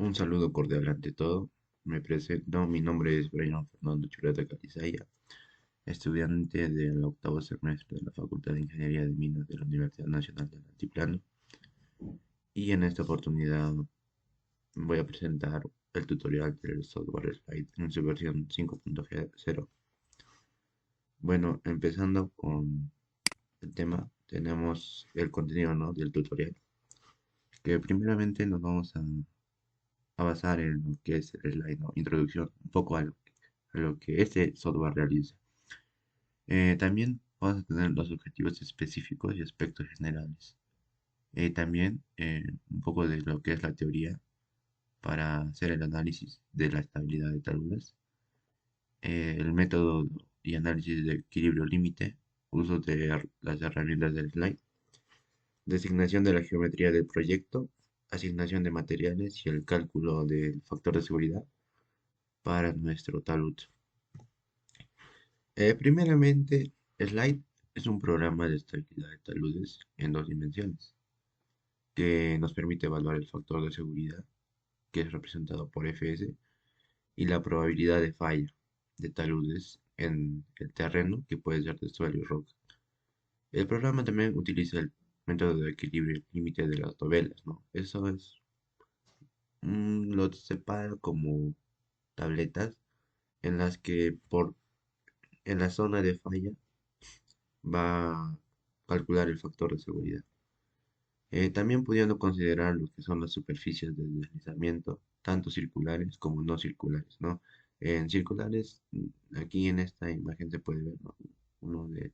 Un saludo cordial ante todo. Me presento, mi nombre es Brian Fernando Chureta Calizaya, estudiante del octavo semestre de la Facultad de Ingeniería de Minas de la Universidad Nacional del Altiplano. Y en esta oportunidad voy a presentar el tutorial del software Slide en su versión 5.0. Bueno, empezando con el tema, tenemos el contenido, ¿no?, del tutorial, que primeramente nos vamos a basar en lo que es el slide, ¿no? Introducción, un poco a lo que este software realiza. También vamos a tener los objetivos específicos y aspectos generales. También un poco de lo que es la teoría para hacer el análisis de la estabilidad de taludes, el método y análisis de equilibrio límite, uso de las herramientas del slide, designación de la geometría del proyecto, asignación de materiales y el cálculo del factor de seguridad para nuestro talud. Primeramente, Slide es un programa de estabilidad de taludes en dos dimensiones que nos permite evaluar el factor de seguridad, que es representado por Fs, y la probabilidad de falla de taludes en el terreno, que puede ser de suelo y roca. El programa también utiliza el método de equilibrio límite de las dovelas, ¿no? Eso es, lo separa como tabletas en las que en la zona de falla va a calcular el factor de seguridad. También pudiendo considerar lo que son las superficies de deslizamiento, tanto circulares como no circulares, ¿no? En circulares, aquí en esta imagen se puede ver, ¿no?, uno de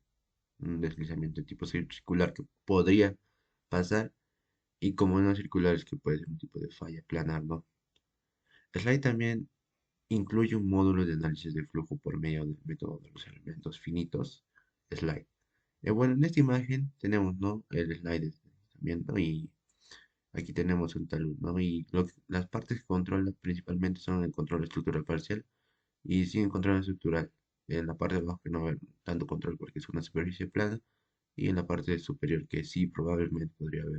un deslizamiento tipo circular que podría pasar, y como no circulares que puede ser un tipo de falla planar, ¿no? Slide también incluye un módulo de análisis de flujo por medio del método de los elementos finitos, Slide. Bueno, en esta imagen tenemos, ¿no?, el slide de deslizamiento, y aquí tenemos un talud, ¿no? Y las partes que controla principalmente son el control estructural parcial y sin control estructural. En la parte de abajo que no va a haber tanto control porque es una superficie plana, y en la parte superior que sí probablemente podría haber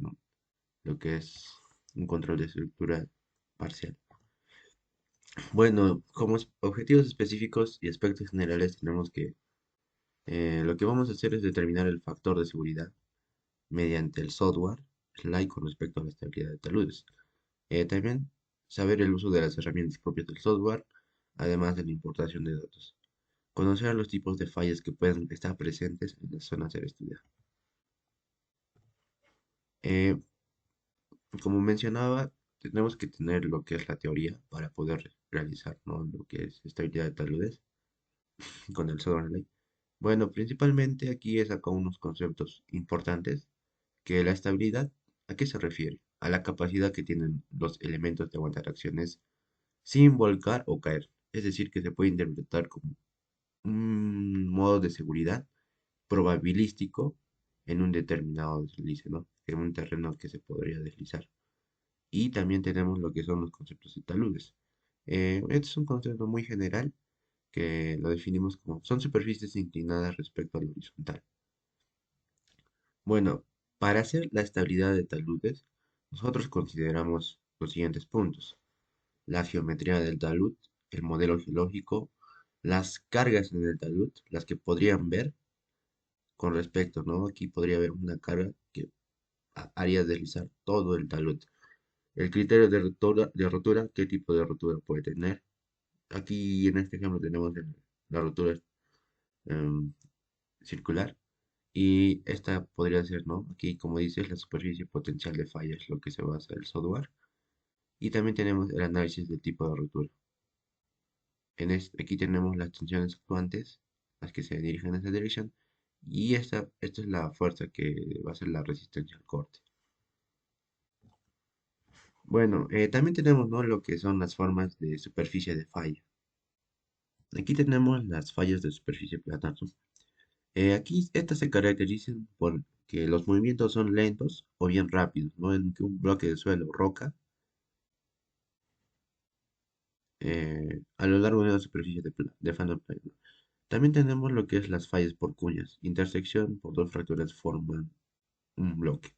lo que es un control de estructura parcial. Bueno, como objetivos específicos y aspectos generales tenemos que lo que vamos a hacer es determinar el factor de seguridad mediante el software Slide con respecto a la estabilidad de taludes. También saber el uso de las herramientas propias del software, además de la importación de datos. Conocer los tipos de fallas que pueden estar presentes en las zonas a ser estudiadas. Eh, Como mencionaba, tenemos que tener lo que es la teoría para poder realizar, ¿no?, lo que es estabilidad de taludes con el software Slide. Bueno, principalmente aquí he sacado unos conceptos importantes, que la estabilidad, ¿a qué se refiere? A la capacidad que tienen los elementos de aguantar acciones sin volcar o caer. Es decir, que se puede interpretar como un modo de seguridad probabilístico en un determinado deslice, ¿no? En un terreno que se podría deslizar. Y también tenemos lo que son los conceptos de taludes. Este es un concepto muy general que lo definimos como son superficies inclinadas respecto al horizontal. Bueno, para hacer la estabilidad de taludes, nosotros consideramos los siguientes puntos: la geometría del talud, el modelo geológico, las cargas en el talud, las que podrían ver con respecto, ¿no? Aquí podría haber una carga que haría deslizar todo el talud. El criterio de rotura, qué tipo de rotura puede tener. Aquí en este ejemplo tenemos la rotura em, circular, y esta podría ser, ¿no? Aquí, como dices, la superficie potencial de falla es lo que se basa el software. Y también tenemos el análisis del tipo de rotura. Aquí tenemos las tensiones actuantes, las que se dirigen en esa dirección, y esta es la fuerza que va a ser la resistencia al corte. Bueno, también tenemos, ¿no?, lo que son las formas de superficie de falla. Aquí tenemos las fallas de superficie plana, ¿no? Aquí estas se caracterizan por que los movimientos son lentos o bien rápidos, ¿no? En que un bloque de suelo, roca, a lo largo de una superficie de fano plano. También tenemos lo que es las fallas por cuñas. Intersección por dos fracturas forman un bloque.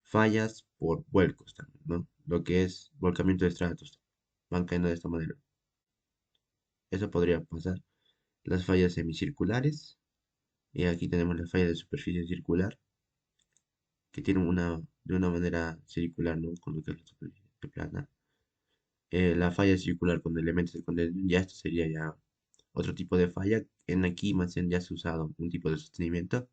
Fallas por vuelcos también, ¿no? lo que es volcamiento de estratos. Van cayendo de esta manera. Eso podría pasar. Las fallas semicirculares. Y aquí tenemos la falla de superficie circular, que tiene de una manera circular, ¿no? Con lo que es la superficie plana. La falla circular con elementos de condensación, ya esto sería ya otro tipo de falla. En aquí más bien ya se ha usado un tipo de sostenimiento.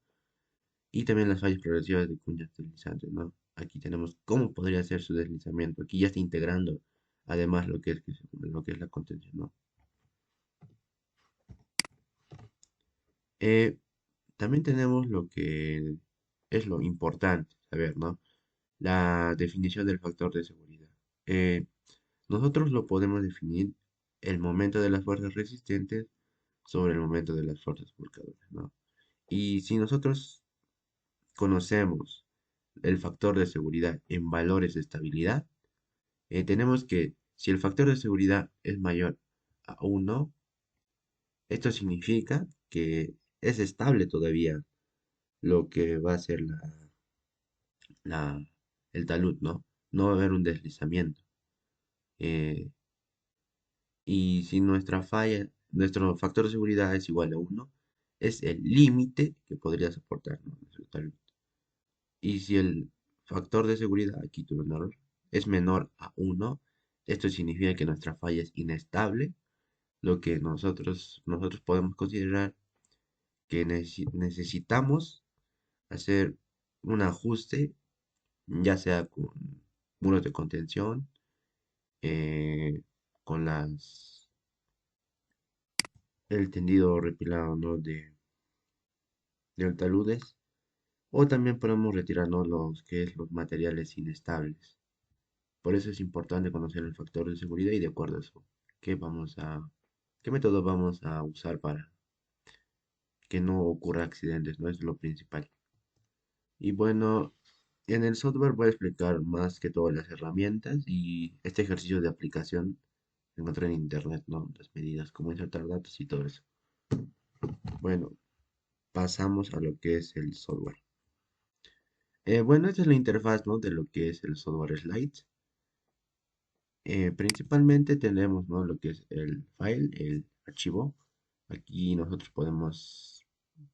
Y también las fallas progresivas de cuñas deslizantes, ¿no? Aquí tenemos cómo podría ser su deslizamiento. Aquí ya está integrando además lo que es la contención, ¿no? Eh, También tenemos lo que es lo importante saber, ¿no? La definición del factor de seguridad. Eh, Nosotros lo podemos definir el momento de las fuerzas resistentes sobre el momento de las fuerzas volcadoras, ¿no? Y si nosotros conocemos el factor de seguridad en valores de estabilidad, tenemos que si el factor de seguridad es mayor a 1, esto significa que es estable todavía lo que va a ser la- el talud, ¿no? No va a haber un deslizamiento. Eh, y si nuestro factor de seguridad es igual a 1, es el límite que podría soportar, ¿no? Nuestro talud. Y si el factor de seguridad, aquí tuve un error, es menor a 1, esto significa que nuestra falla es inestable, lo que nosotros podemos considerar que necesitamos hacer un ajuste, ya sea con muros de contención, eh, con el tendido repilado, ¿no? de taludes, o también podemos retirarnos los que es los materiales inestables. Por eso es importante conocer el factor de seguridad y de acuerdo a eso, qué método vamos a usar para que no ocurra accidentes, ¿no? Es lo principal. Y bueno, en el software voy a explicar más que todas las herramientas y este ejercicio de aplicación lo encontré en internet, ¿no? Las medidas, cómo insertar datos y todo eso. Bueno, pasamos a lo que es el software. Bueno, esta es la interfaz, ¿no? De lo que es el software Slides. Principalmente tenemos, ¿no? Lo que es el file, el archivo. Aquí nosotros podemos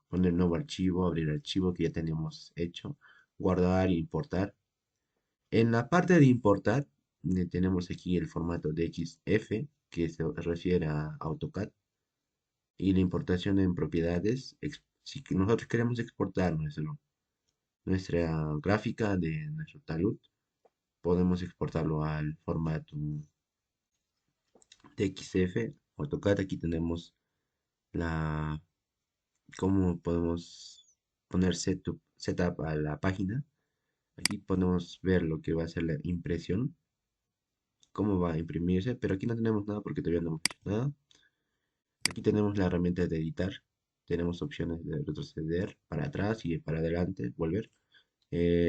poner nuevo archivo, abrir archivo que ya tenemos hecho, guardar e importar. En la parte de importar, tenemos aquí el formato de XF, que se refiere a AutoCAD, y la importación en propiedades. Si que nosotros queremos exportar nuestra gráfica de nuestro talud, podemos exportarlo al formato de XF. AutoCAD, aquí tenemos la, cómo podemos poner setup a la página. Aquí podemos ver lo que va a ser la impresión, cómo va a imprimirse, pero aquí no tenemos nada porque todavía no hemos hecho nada. Aquí tenemos la herramienta de editar. Tenemos opciones de retroceder para atrás y para adelante, volver.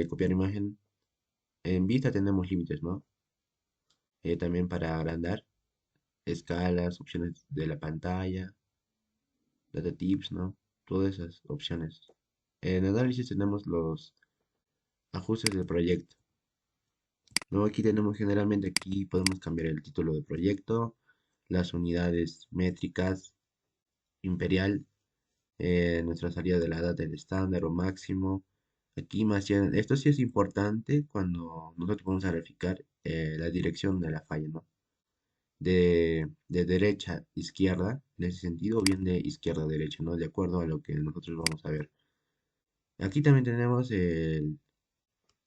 Copiar imagen. En vista tenemos límites, ¿no? También para agrandar, escalas, opciones de la pantalla, data tips, ¿no? Todas esas opciones. En análisis tenemos los ajustes del proyecto. Luego aquí tenemos generalmente, aquí podemos cambiar el título del proyecto, las unidades métricas, imperial, nuestra salida de la data del estándar o máximo. Aquí más bien, esto sí es importante cuando nosotros vamos a verificar la dirección de la falla, ¿no? De derecha a izquierda, en ese sentido, o bien de izquierda a derecha, ¿no? De acuerdo a lo que nosotros vamos a ver. Aquí también tenemos el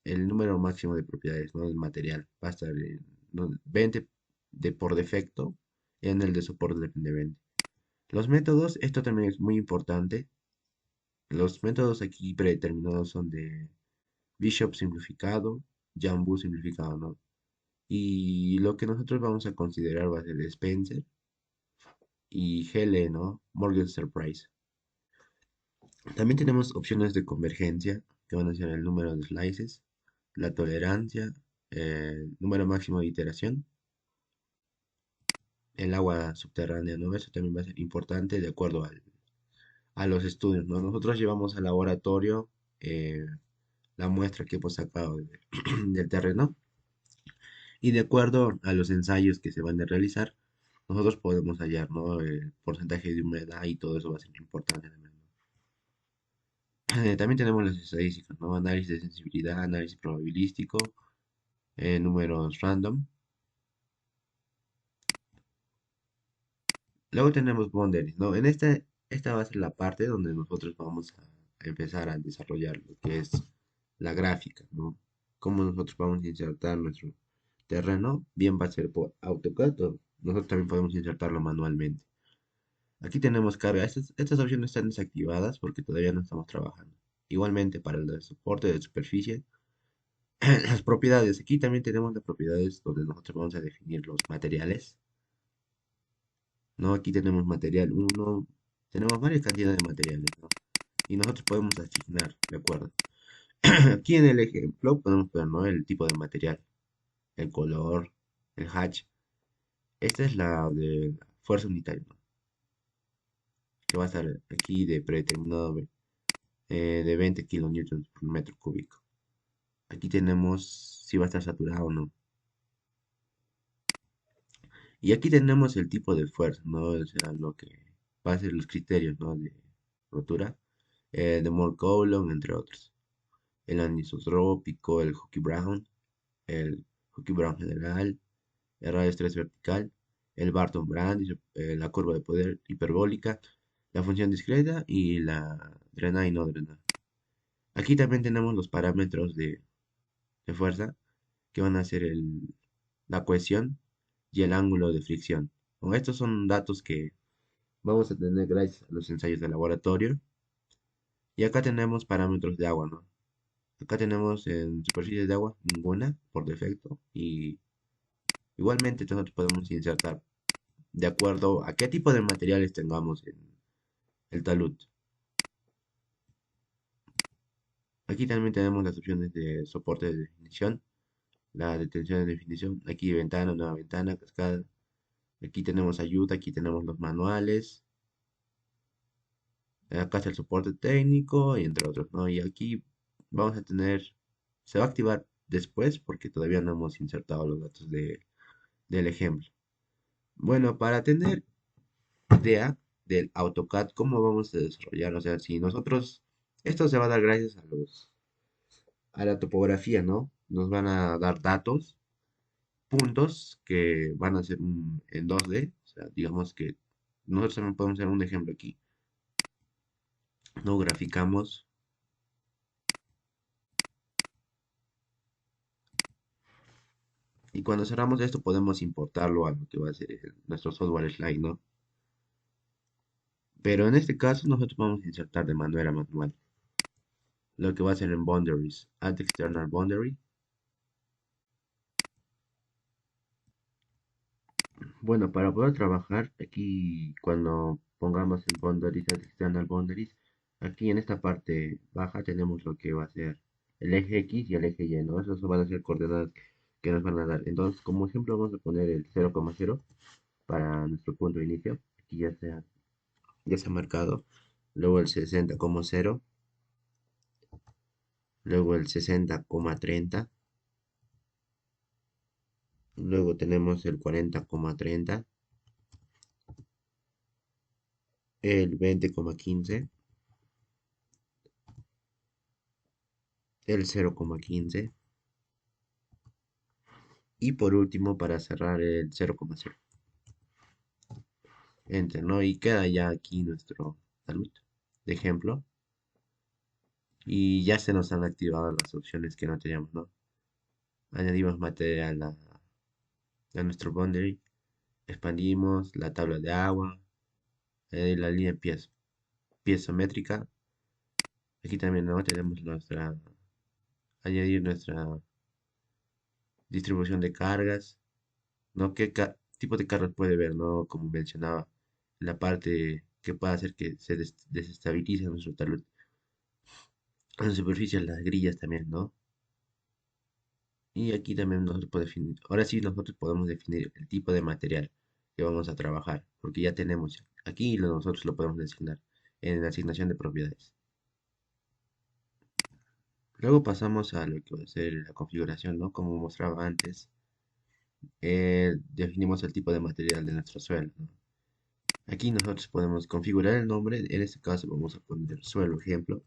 número máximo de propiedades, ¿no? Del material. Va a estar en, ¿no? 20 por defecto, en el de soporte depende de 20. Los métodos, esto también es muy importante. Los métodos aquí predeterminados son de Bishop simplificado, Jambu simplificado, ¿no? Y lo que nosotros vamos a considerar va a ser Spencer y GL, ¿no? Morgan Surprise. También tenemos opciones de convergencia, que van a ser el número de slices, la tolerancia, el número máximo de iteración, el agua subterránea, ¿no? Eso también va a ser importante de acuerdo a los estudios, ¿no? Nosotros llevamos al laboratorio la muestra que hemos sacado del terreno Y de acuerdo a los ensayos que se van a realizar, nosotros podemos hallar, ¿no? El porcentaje de humedad y todo eso va a ser importante también, ¿no? También tenemos las estadísticas, ¿no? Análisis de sensibilidad, análisis probabilístico, números random. Luego tenemos boundaries, ¿no? Esta va a ser la parte donde nosotros vamos a empezar a desarrollar lo que es la gráfica, ¿no? Cómo nosotros vamos a insertar nuestro terreno, bien va a ser por AutoCAD, o nosotros también podemos insertarlo manualmente. Aquí tenemos carga. Estas opciones están desactivadas porque todavía no estamos trabajando. Igualmente para el de soporte de superficie, las propiedades. Aquí también tenemos las propiedades donde nosotros vamos a definir los materiales. ¿No? Aquí tenemos material uno, tenemos varias cantidades de materiales, ¿no? Y nosotros podemos asignar, ¿de acuerdo? Aquí en el ejemplo podemos ver, ¿no? El tipo de material, el color, el hatch. Esta es la de fuerza unitaria, ¿no? Que va a estar aquí de predeterminado de 20 kilonewtons por metro cúbico. Aquí tenemos si va a estar saturado o no. Y aquí tenemos el tipo de fuerza, ¿no? O sea, lo que va a ser los criterios, ¿no? De rotura, de Moore-Coulomb, entre otros. El anisotrópico, el Hockey Brown, el Hockey Brown general, el radio estrés vertical, el Barton Brand, la curva de poder hiperbólica, la función discreta y la drenar y no drenar. Aquí también tenemos los parámetros de fuerza que van a ser la cohesión y el ángulo de fricción. Bueno, estos son datos que vamos a tener gracias a los ensayos de laboratorio. Y acá tenemos parámetros de agua, ¿no? Acá tenemos en superficies de agua ninguna por defecto. Y igualmente nosotros podemos insertar de acuerdo a qué tipo de materiales tengamos en el talud. Aquí también tenemos las opciones de soporte de definición, la detención de definición. Aquí ventana, nueva ventana, cascada. Aquí tenemos ayuda, aquí tenemos los manuales. Acá está el soporte técnico y entre otros, ¿no? Y aquí vamos a tener, se va a activar después porque todavía no hemos insertado los datos del ejemplo. Bueno, para tener idea del AutoCAD, cómo vamos a desarrollar, o sea, si nosotros, esto se va a dar gracias a la topografía, ¿no? Nos van a dar datos, puntos que van a ser en 2D, o sea, digamos que nosotros también podemos hacer un ejemplo aquí, ¿no? Graficamos. Y cuando cerramos esto podemos importarlo a lo que va a ser nuestro software Slide, ¿no? Pero en este caso nosotros vamos a insertar de manera manual. Lo que va a ser en Boundaries, Add External Boundary. Bueno, para poder trabajar aquí cuando pongamos en Boundaries, Add External Boundaries, aquí en esta parte baja tenemos lo que va a ser el eje X y el eje Y, ¿no? Esos van a ser coordenadas que nos van a dar. Entonces, como ejemplo vamos a poner el 0,0 para nuestro punto de inicio. Aquí ya se ha marcado. Luego el 60,0, luego el 60,30, luego tenemos el 40,30, el 20,15, el 0,15 y por último para cerrar el 0,0. Enter, ¿no? Y queda ya aquí nuestro salud de ejemplo y ya se nos han activado las opciones que no teníamos, ¿no? Añadimos material a nuestro boundary, expandimos la tabla de agua, la línea piezométrica. Aquí también, ¿no? Tenemos añadir nuestra distribución de cargas, ¿no? ¿Qué tipo de cargas puede ver, ¿no? Como mencionaba, la parte que puede hacer que se desestabilice nuestro talud. En la superficie, las grillas también, ¿no? Y aquí también nosotros podemos definir, ahora sí nosotros podemos definir el tipo de material que vamos a trabajar, porque ya tenemos aquí nosotros lo podemos designar en la asignación de propiedades. Luego pasamos a lo que va a ser la configuración, ¿no? Como mostraba antes, definimos el tipo de material de nuestro suelo, ¿no? Aquí nosotros podemos configurar el nombre, en este caso vamos a poner suelo ejemplo,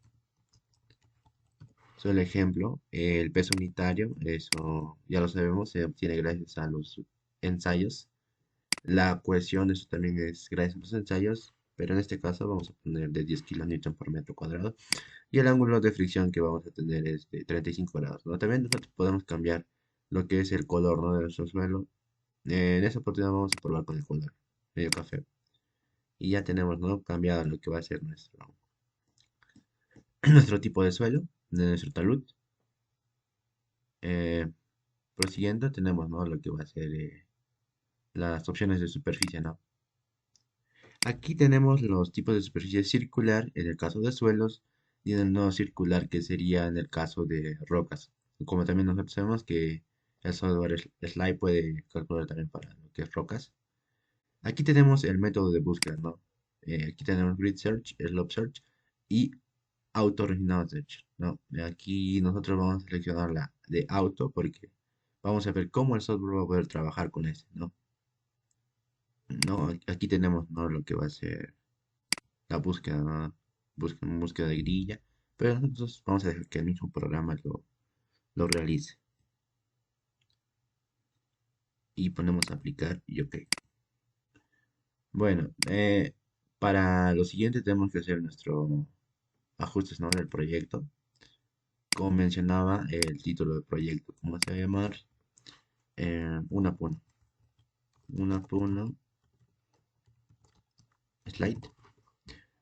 el peso unitario, eso ya lo sabemos, se obtiene gracias a los ensayos. La cohesión, eso también es gracias a los ensayos, pero en este caso vamos a poner de 10 kilonewton por metro cuadrado. Y el ángulo de fricción que vamos a tener es de 35 grados, ¿no? También nosotros podemos cambiar lo que es el color, ¿no?, de nuestro suelo. En esa oportunidad vamos a probar con el color medio café. Y ya tenemos, ¿no?, cambiado lo que va a ser nuestro tipo de suelo, de nuestro talud. Eh, Prosiguiendo, tenemos, ¿no?, lo que va a ser las opciones de superficie, ¿no? Aquí tenemos los tipos de superficie circular en el caso de suelos y en el no circular que sería en el caso de rocas. Como también nosotros sabemos que el software Slide puede calcular también para lo que es rocas. Aquí tenemos el método de búsqueda, ¿no? Aquí tenemos Grid Search, Slope Search y Auto Original Search, ¿no? Aquí nosotros vamos a seleccionar la de Auto porque vamos a ver cómo el software va a poder trabajar con ese, ¿no? No, aquí tenemos, ¿no?, lo que va a ser la búsqueda, ¿no? Búsqueda de grilla, pero nosotros vamos a dejar que el mismo programa lo realice. Y ponemos aplicar y OK. Bueno, para lo siguiente tenemos que hacer nuestro ajustes, ¿no?, del proyecto. Como mencionaba, el título del proyecto, ¿cómo se va a llamar? Una puno. Una puno slide.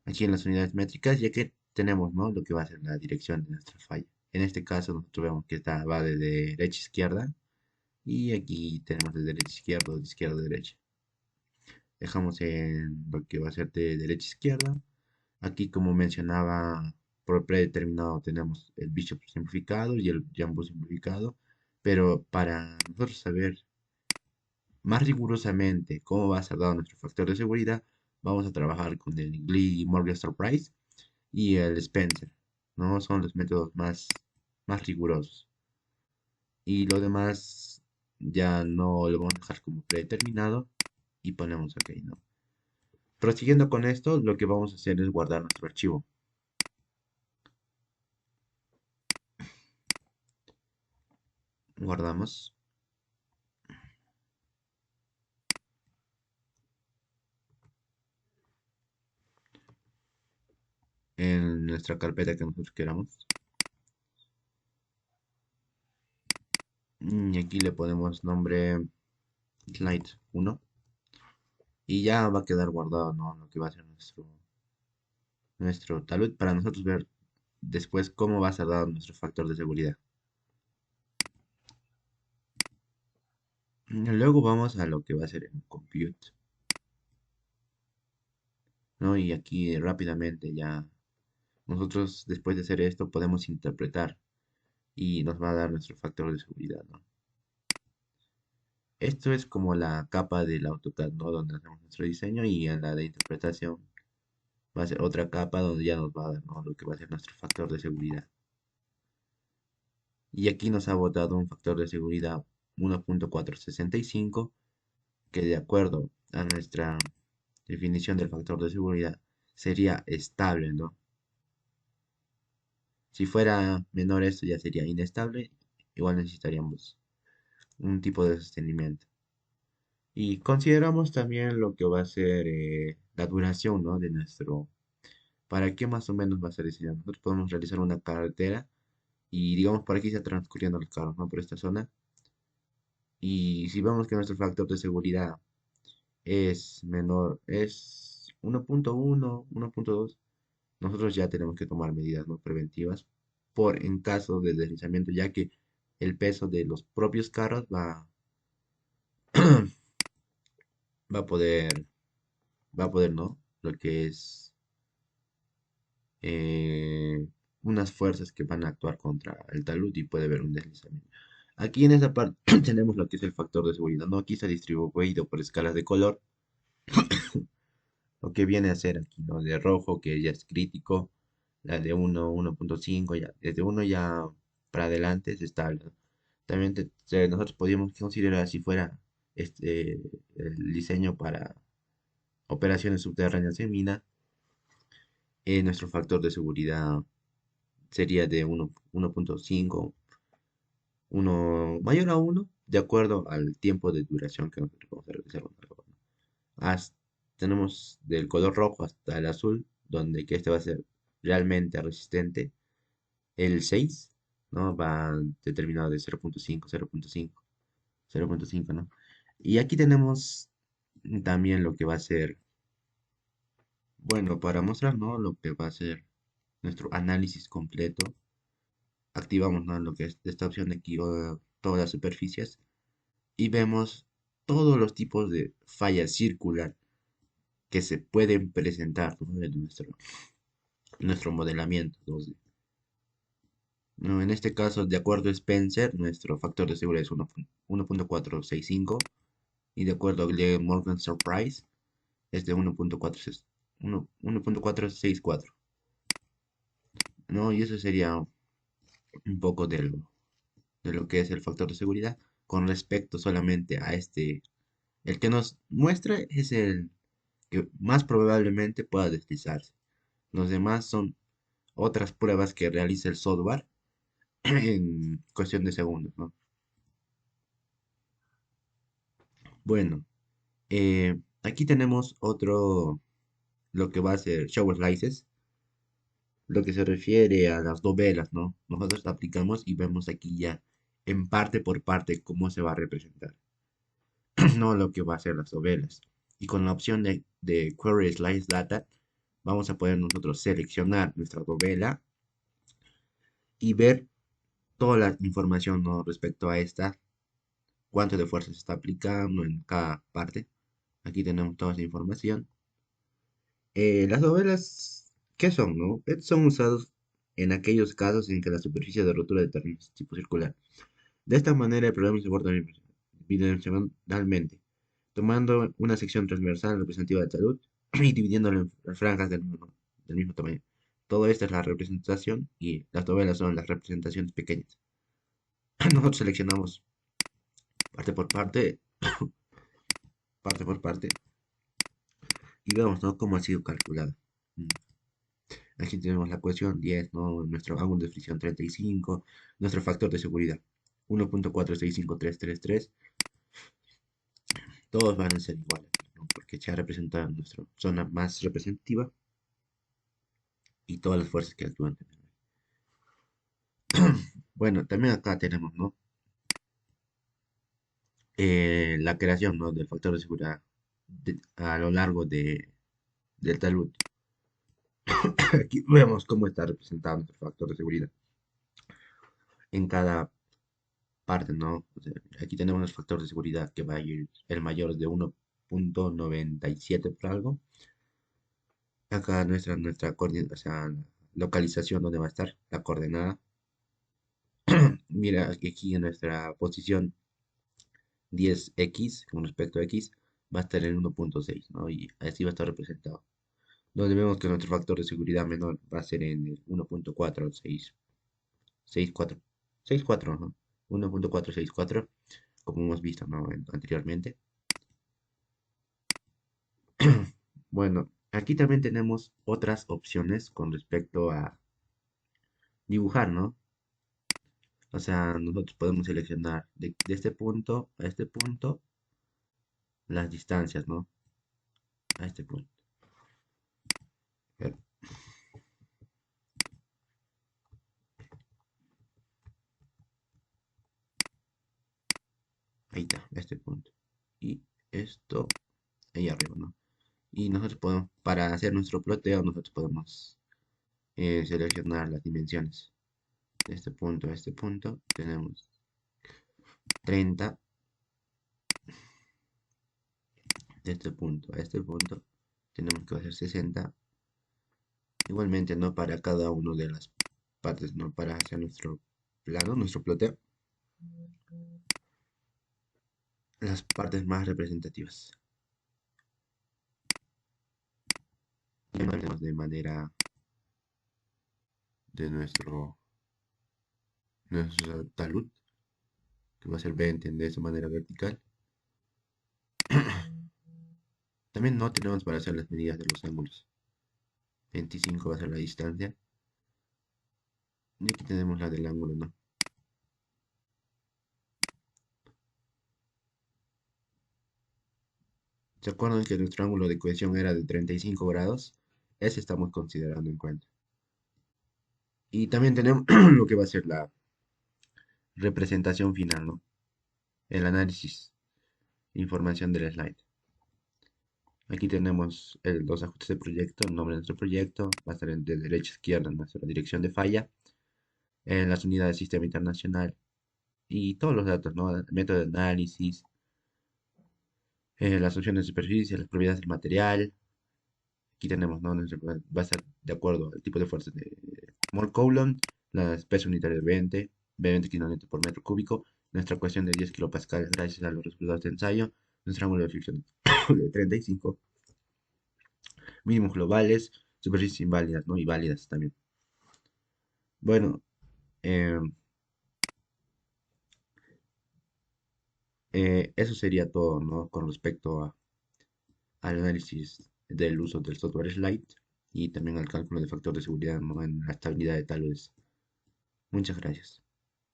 Aquí en las unidades métricas, ya que tenemos, ¿no?, lo que va a ser la dirección de nuestra falla. En este caso, nosotros vemos que va de derecha a izquierda. Y aquí tenemos de derecha a izquierda, de izquierda a derecha. Dejamos en lo que va a ser de derecha a izquierda. Aquí, como mencionaba, por predeterminado tenemos el bishop simplificado y el jumbo simplificado. Pero para nosotros saber más rigurosamente cómo va a ser dado nuestro factor de seguridad, vamos a trabajar con el Glee Morgenstern Price y el Spencer, ¿no? Son los métodos más rigurosos. Y lo demás ya no lo vamos a dejar como predeterminado y ponemos OK, ¿no? Prosiguiendo con esto, lo que vamos a hacer es guardar nuestro archivo. Guardamos en nuestra carpeta que nosotros queramos. Y aquí le ponemos nombre slide 1 y ya va a quedar guardado, ¿no?, lo que va a ser nuestro talud para nosotros ver después cómo va a ser dado nuestro factor de seguridad. Luego vamos a lo que va a ser el compute, ¿no? Y aquí rápidamente ya nosotros después de hacer esto podemos interpretar y nos va a dar nuestro factor de seguridad, ¿no? Esto es como la capa del AutoCAD, ¿no?, donde hacemos nuestro diseño, y en la de interpretación va a ser otra capa donde ya nos va a dar, ¿no?, lo que va a ser nuestro factor de seguridad. Y aquí nos ha botado un factor de seguridad 1.465 que, de acuerdo a nuestra definición del factor de seguridad, sería estable, ¿no? Si fuera menor esto ya sería inestable, igual necesitaríamos un tipo de sostenimiento. Y consideramos también lo que va a ser la duración, ¿no?, de para qué más o menos va a ser diseñado. Nosotros podemos realizar una carretera y digamos por aquí está transcurriendo los carros, ¿no?, por esta zona. Y si vemos que nuestro factor de seguridad es menor, es 1.1, 1.2, nosotros ya tenemos que tomar medidas, ¿no?, preventivas en caso de deslizamiento, ya que el peso de los propios carros va a poder, ¿no?, lo que es eh, unas fuerzas que van a actuar contra el talud y puede haber un deslizamiento. Aquí en esa parte tenemos lo que es el factor de seguridad, ¿no? Aquí está distribuido por escalas de color, lo que viene a ser aquí, ¿no? De rojo, que ya es crítico, la de 1, 1.5, ya, desde 1 ya para adelante es estable, ¿no? También nosotros podríamos considerar si fuera este, el diseño para operaciones subterráneas en mina, nuestro factor de seguridad sería de 1.5, mayor a uno, de acuerdo al tiempo de duración que nosotros vamos a realizar una labor. Haz- Tenemos del color rojo hasta el azul, donde que este va a ser realmente resistente. El 6, ¿no? Va determinado de 0.5, 0.5, 0.5, ¿no? Y aquí tenemos también lo que va a ser, bueno, para mostrar, ¿no? Lo que va a ser nuestro análisis completo. Activamos, ¿no? Lo que es esta opción de aquí, todas las superficies, y vemos todos los tipos de falla circular que se pueden presentar, ¿no? En nuestro modelamiento 2D. No, en este caso, de acuerdo a Spencer, nuestro factor de seguridad es 1.465, y de acuerdo a Glenn Morgan Surprise es de 1.464, ¿no? Y eso sería un poco de lo que es el factor de seguridad con respecto solamente a este. El que nos muestra es el que más probablemente pueda deslizarse. Los demás son otras pruebas que realiza el software en cuestión de segundos, ¿no? Bueno, aquí tenemos otro, lo que va a ser shower slices, lo que se refiere a las dovelas, ¿no? Nosotros aplicamos y vemos aquí ya en parte por parte cómo se va a representar, no lo que va a ser las dovelas. Y con la opción de Query Slice Data, vamos a poder nosotros seleccionar nuestra dovela y ver toda la información, ¿no? Respecto a esta, cuánto de fuerza se está aplicando en cada parte. Aquí tenemos toda esa información. Las novelas, ¿qué son, no? Son usados en aquellos casos en que la superficie de rotura de terreno es tipo circular. De esta manera, el programa se aborda bidimensionalmente, tomando una sección transversal representativa de salud y dividiéndolo en franjas del mismo tamaño. Todo esto es la representación y las novelas son las representaciones pequeñas. Nosotros seleccionamos parte por parte, parte por parte, y vemos, ¿no? Cómo ha sido calculada. Mm. Aquí tenemos la ecuación 10, ¿no? Nuestro ángulo de fricción 35, nuestro factor de seguridad 1.465333. Todos van a ser iguales, ¿no? Porque se ha representado nuestra zona más representativa y todas las fuerzas que actúan. Bueno, también acá tenemos, ¿no? La creación, ¿no? Del factor de seguridad a lo largo del talud. Aquí vemos cómo está representado nuestro factor de seguridad en cada parte, ¿no? O sea, aquí tenemos el factor de seguridad que va a ir, el mayor es de 1.97 por algo. Acá nuestra coordenada, o sea, la localización donde va a estar, la coordenada. Mira, aquí en nuestra posición 10x con respecto a x va a estar en 1.6, ¿no? Y así va a estar representado. Donde vemos que nuestro factor de seguridad menor va a ser en el 1.464, 64, ¿no? 1.464, como hemos visto, ¿no? Anteriormente. Bueno, aquí también tenemos otras opciones con respecto a dibujar, ¿no? O sea, nosotros podemos seleccionar de este punto a este punto las distancias, ¿no? A este punto. Pero ahí está, a este punto. Y esto ahí arriba, ¿no? Y nosotros podemos, para hacer nuestro ploteo, nosotros podemos seleccionar las dimensiones. De este punto a este punto tenemos 30. De este punto a este punto tenemos que hacer 60. Igualmente, ¿no? Para cada una de las partes, ¿no? Para hacer nuestro plano, nuestro ploteo, las partes más representativas. Tenemos de manera de nuestro talud, que va a ser 20 de esa manera vertical. También no tenemos para hacer las medidas de los ángulos. 25 va a ser la distancia. Y aquí tenemos la del ángulo, ¿no? ¿Se acuerdan que nuestro ángulo de cohesión era de 35 grados? Ese estamos considerando en cuenta. Y también tenemos lo que va a ser la representación final, ¿no? El análisis, información del slide. Aquí tenemos los ajustes de proyecto, el nombre de nuestro proyecto, va a estar de derecha a izquierda nuestra dirección de falla, las unidades de sistema internacional y todos los datos, ¿no? El método de análisis, las opciones de superficie, las propiedades del material. Aquí tenemos, ¿no? Va a ser de acuerdo al tipo de fuerza de Mol Coulomb, la peso unitario de 20, 20 kilonewton por metro cúbico, nuestra ecuación de 10 kilopascales gracias a los resultados de ensayo, nuestro ángulo de fricción de 35, mínimos globales, superficies inválidas, ¿no? Y válidas también. Bueno, eh, eso sería todo, ¿no? Con respecto al análisis del uso del software Slide y también al cálculo de factor de seguridad, ¿no? En la estabilidad de taludes. Muchas gracias.